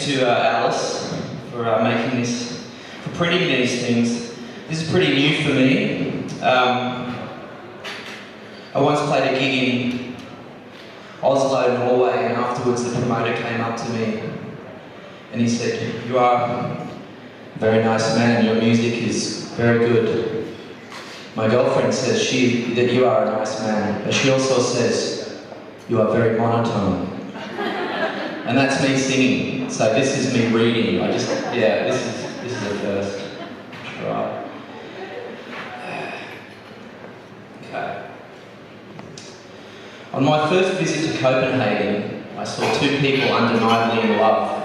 to Alice for making this, for printing these things. This is pretty new for me. I once played a gig in Oslo, Norway, and afterwards the promoter came up to me and he said, "You are a very nice man, your music is very good. My girlfriend says that you are a nice man, but she also says you are very monotone." And that's me singing, so this is me reading. This is a first try. Okay. On my first visit to Copenhagen, I saw two people undeniably in love.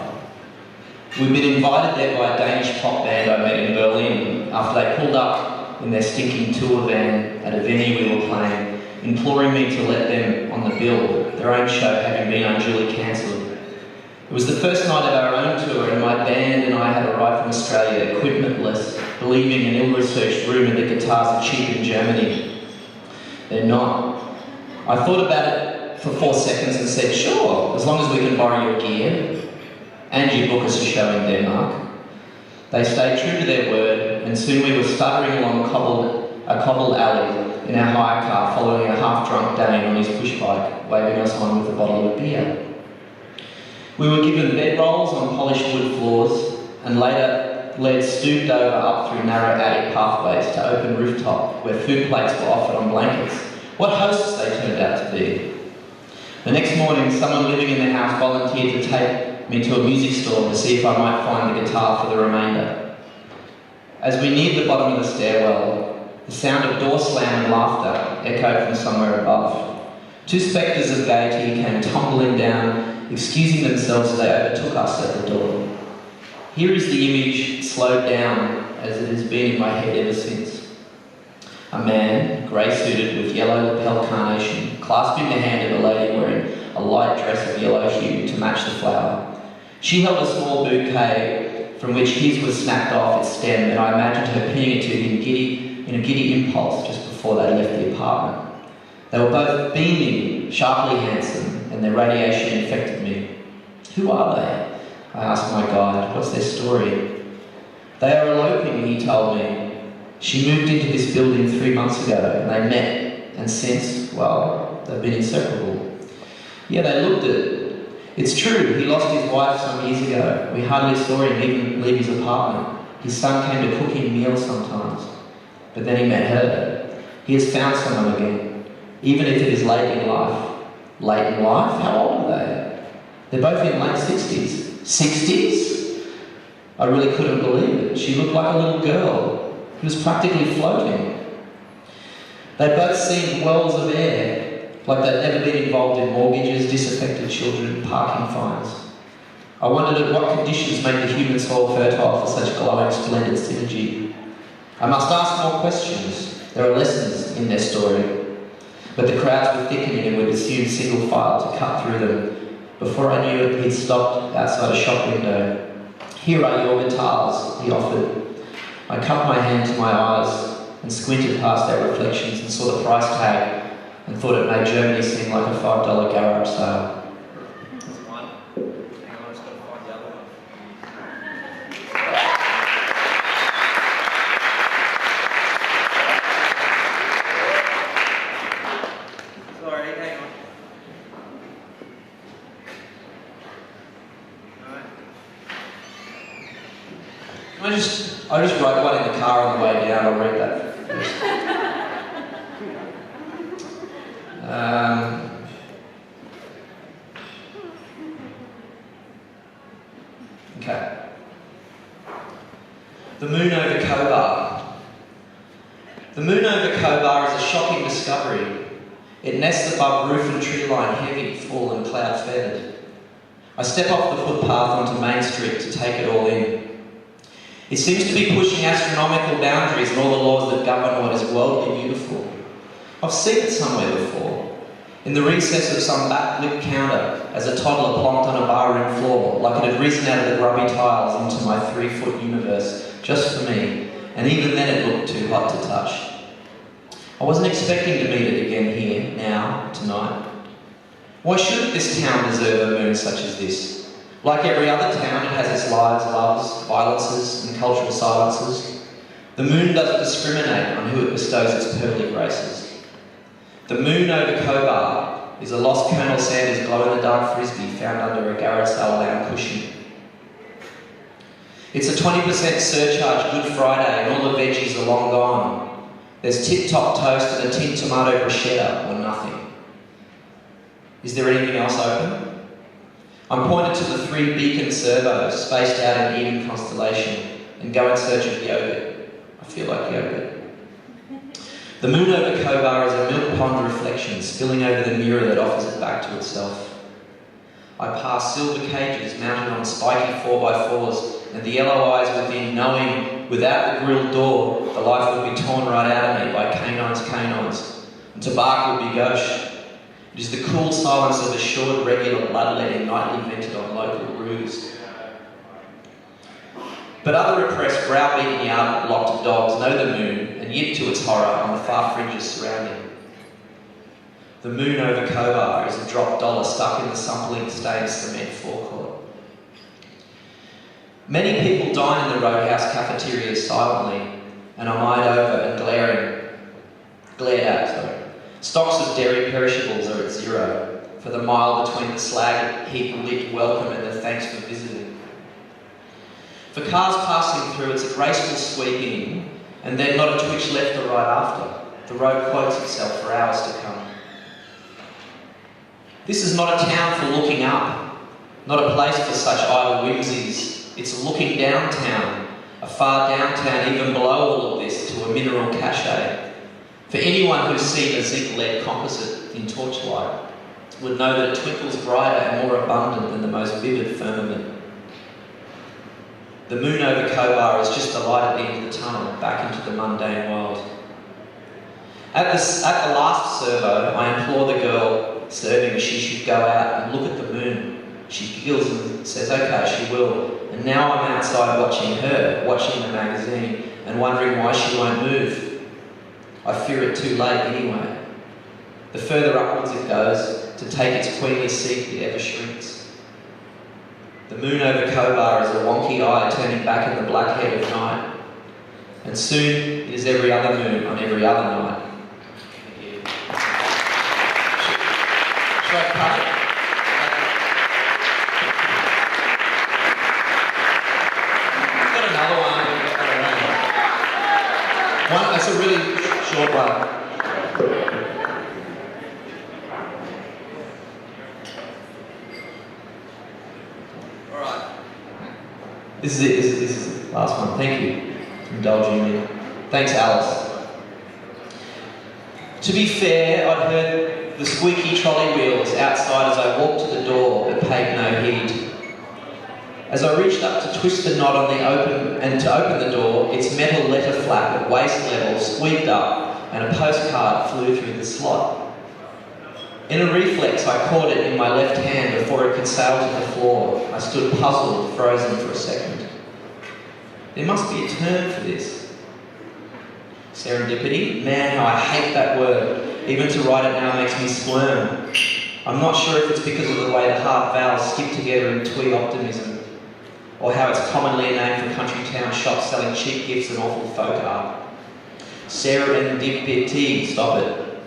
We'd been invited there by a Danish pop band I met in Berlin after they pulled up in their stinking tour van at a venue we were playing, imploring me to let them on the bill, their own show having been unduly cancelled. It was the first night of our own tour, and my band and I had arrived from Australia equipmentless, believing an ill-researched rumour that guitars are cheap in Germany. They're not. I thought about it for 4 seconds and said, "Sure, as long as we can borrow your gear and you book us a show in Denmark." They stayed true to their word, and soon we were stuttering along a cobbled alley in our hire car, following a half-drunk Dane on his push bike, waving us on with a bottle of beer. We were given bedrolls on polished wood floors, and later led stooped over up through narrow attic pathways to open rooftop, where food plates were offered on blankets. What hosts they turned out to be. The next morning, someone living in the house volunteered to take me to a music store to see if I might find the guitar for the remainder. As we neared the bottom of the stairwell, the sound of door slam and laughter echoed from somewhere above. Two spectres of gaiety came tumbling down, excusing themselves as they overtook us at the door. Here is the image slowed down as it has been in my head ever since. A man, grey-suited with yellow lapel carnation, clasping the hand of a lady wearing a light dress of yellow hue to match the flower. She held a small bouquet from which his was snapped off its stem, and I imagined her pinning it to him in a giddy impulse just before they left the apartment. They were both beaming, sharply handsome, and their radiation infected me. Who are they? I asked my guide. What's their story? They are eloping, he told me. She moved into this building 3 months ago, and they met, and since, well, they've been inseparable. Yeah, they looked it. It's true, he lost his wife some years ago. We hardly saw him even leave his apartment. His son came to cook him meals sometimes. But then he met her. He has found someone again, even if it is late in life. Late in life? How old are they? They're both in late 60s. 60s? I really couldn't believe it. She looked like a little girl. He was practically floating. They both seemed wells of air, like they'd never been involved in mortgages, disaffected children, parking fines. I wondered at what conditions make the human soul fertile for such glowing, splendid synergy. I must ask more questions. There are lessons in their story. But the crowds were thickening and we pursued single file to cut through them. Before I knew it, he'd stopped outside a shop window. "Here are your guitars," he offered. I cupped my hand to my eyes and squinted past their reflections and saw the price tag and thought it made Germany seem like a $5 garage sale. That's one. Hang on, I just got to find the other one. Sorry, hang on. I just wrote one in the car on the way down. I'll read that first. Okay. The moon over Cobar. The moon over Cobar is a shocking discovery. It nests above roof and tree line, heavy, full and cloud-feathered. I step off the footpath onto Main Street to take it all in. It seems to be pushing astronomical boundaries and all the laws that govern what is worldly beautiful. I've seen it somewhere before. In the recess of some backlit counter, as a toddler plonked on a barroom floor, like it had risen out of the grubby tiles into my 3-foot universe, just for me, and even then it looked too hot to touch. I wasn't expecting to meet it again here, now, tonight. Why shouldn't this town deserve a moon such as this? Like every other town, it has its lives, loves, violences, and cultural silences. The moon doesn't discriminate on who it bestows its pearly graces. The moon over Cobar is a lost Colonel Sanders glow-in-the-dark frisbee found under a garage sale lounge cushion. It's a 20% surcharge Good Friday and all the veggies are long gone. There's tip-top toast and a tin tomato bruschetta or nothing. Is there anything else open? I'm pointed to the 3 beacon servos spaced out in even constellation and go in search of yogurt. I feel like yogurt. The moon over Cobar is a milk pond reflection spilling over the mirror that offers it back to itself. I pass silver cages mounted on spiky 4x4s and the yellow eyes within, knowing without the grilled door the life would be torn right out of me by canines, and tobacco would be gauche. It is the cool silence of assured regular bloodletting nightly vented on local ruse. But other repressed, browbeaten yard-locked dogs know the moon and yip to its horror on the far fringes surrounding. The moon over Cobar is a dropped dollar stuck in the sumpling-stained cement forecourt. Many people dine in the Roadhouse cafeteria silently, and I'm eyed over and glared at. Stocks of dairy perishables are at zero, for the mile between the slag heap lit welcome and the thanks for visiting. For cars passing through, it's a graceful sweeping, and then not a twitch left or right after. The road quotes itself for hours to come. This is not a town for looking up, not a place for such idle whimsies. It's a looking down town, a far downtown even below all of this to a mineral cachet. For anyone who's seen a zinc-lead composite in torchlight would know that it twinkles brighter and more abundant than the most vivid firmament. The moon over Cobar is just a light at the end of the tunnel, back into the mundane world. At the last servo, I implore the girl serving she should go out and look at the moon. She giggles and says, okay, she will. And now I'm outside watching her, watching the magazine, and wondering why she won't move. I fear it too late anyway. The further upwards it goes, to take its queenly seat, it ever shrinks. The moon over Cobar is a wonky eye turning back in the black head of night. And soon it is every other moon on every other night. Thank you. Should I cut it? I've got another one. That's a really short one. Alright. This is it. This is the last one. Thank you for indulging me. Thanks, Alice. To be fair, I'd heard the squeaky trolley wheels outside as I walked to the door, but paid no heed. As I reached up to twist the knot on to open the door, its metal letter flap at waist level squeaked up and a postcard flew through the slot. In a reflex, I caught it in my left hand before it could sail to the floor. I stood puzzled, frozen for a second. There must be a term for this. Serendipity? Man, how I hate that word. Even to write it now makes me squirm. I'm not sure if it's because of the way the hard vowels skip together in twee optimism, or how it's commonly a name for country town shops selling cheap gifts and awful folk art. Serendipity, stop it.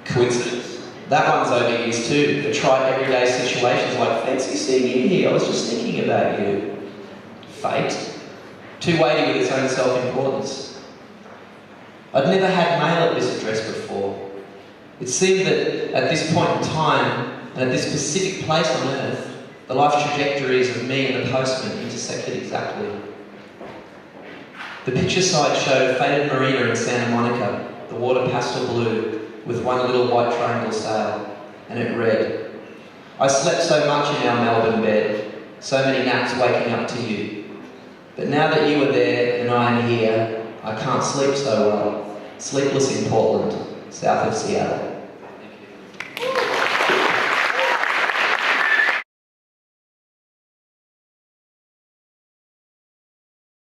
Coincidence. That one's overused too, for trite everyday situations like, fancy seeing you here, I was just thinking about you. Fate. Too weighty with its own self-importance. I'd never had mail at this address before. It seemed that at this point in time, and at this specific place on Earth, the life trajectories of me and the postman intersected exactly. The picture side showed a faded marina in Santa Monica, the water pastel blue, with one little white triangle sail, and it read, I slept so much in our Melbourne bed, so many naps waking up to you. But now that you are there and I am here, I can't sleep so well. Sleepless in Portland, south of Seattle.